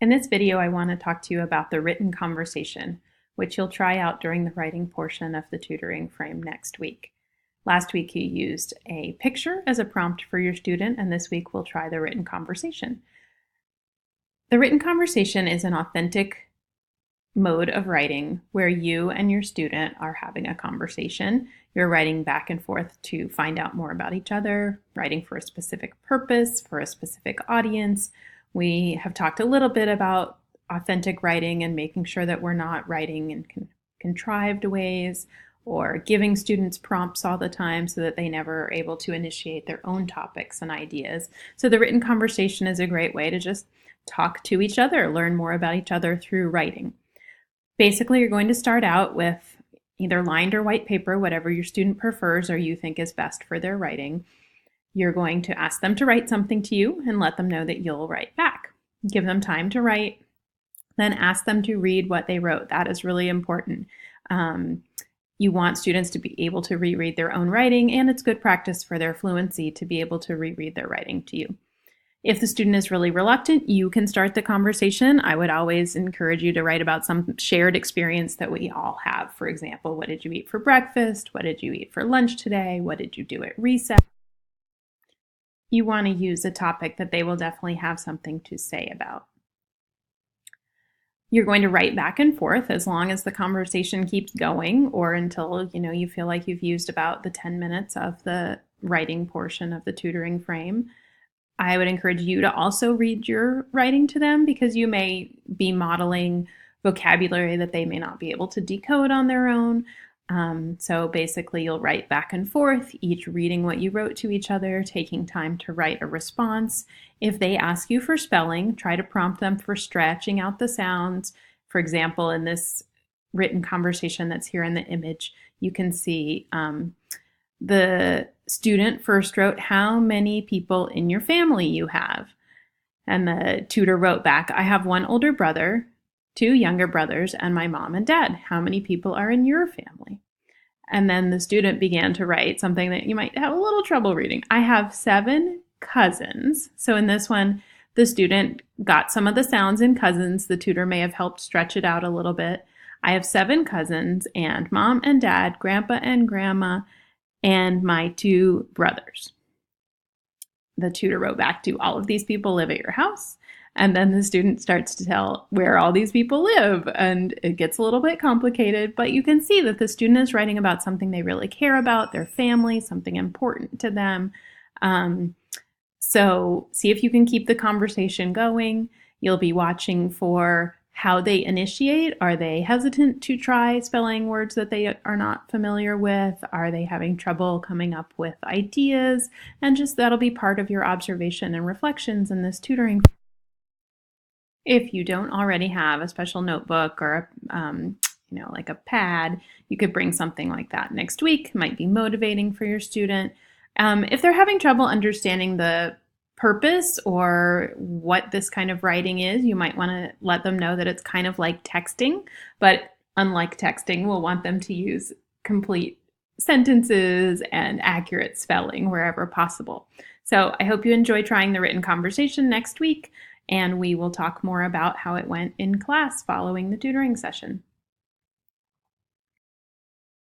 In this video, I want to talk to you about the written conversation, which you'll try out during the writing portion of the tutoring frame next week. Last week, you used a picture as a prompt for your student, and this week we'll try the written conversation. The written conversation is an authentic mode of writing where you and your student are having a conversation. You're writing back and forth to find out more about each other, writing for a specific purpose, for a specific audience. We have talked a little bit about authentic writing and making sure that we're not writing in contrived ways or giving students prompts all the time so that they never are able to initiate their own topics and ideas. So the written conversation is a great way to just talk to each other, learn more about each other through writing. Basically, you're going to start out with either lined or white paper, whatever your student prefers or you think is best for their writing. You're going to ask them to write something to you and let them know that you'll write back. Give them time to write, then ask them to read what they wrote. That is really important. You want students to be able to reread their own writing, and it's good practice for their fluency to be able to reread their writing to you. If the student is really reluctant, you can start the conversation. I would always encourage you to write about some shared experience that we all have. For example, what did you eat for breakfast? What did you eat for lunch today? What did you do at recess? You want to use a topic that they will definitely have something to say about. You're going to write back and forth as long as the conversation keeps going or until you feel like you've used about the 10 minutes of the writing portion of the tutoring frame. I would encourage you to also read your writing to them because you may be modeling vocabulary that they may not be able to decode on their own. So basically you'll write back and forth, each reading what you wrote to each other, taking time to write a response. If they ask you for spelling, try to prompt them for stretching out the sounds. For example, in this written conversation that's here in the image, you can see the student first wrote how many people in your family you have. And the tutor wrote back, I have one older brother, two younger brothers, and my mom and dad. How many people are in your family? And then the student began to write something that you might have a little trouble reading. I have 7 cousins. So in this one, the student got some of the sounds in cousins. The tutor may have helped stretch it out a little bit. I have 7 cousins and mom and dad, grandpa and grandma, and my 2 brothers. The tutor wrote back, do all of these people live at your house? And then the student starts to tell where all these people live, and it gets a little bit complicated, but you can see that the student is writing about something they really care about, their family, something important to them. So see if you can keep the conversation going. You'll be watching for how they initiate. Are they hesitant to try spelling words that they are not familiar with? Are they having trouble coming up with ideas? And just that'll be part of your observation and reflections in this tutoring. If you don't already have a special notebook or like a pad, you could bring something like that next week. It might be motivating for your student. If they're having trouble understanding the purpose or what this kind of writing is, you might want to let them know that it's kind of like texting, but unlike texting, we'll want them to use complete sentences and accurate spelling wherever possible. So I hope you enjoy trying the written conversation next week, and we will talk more about how it went in class following the tutoring session.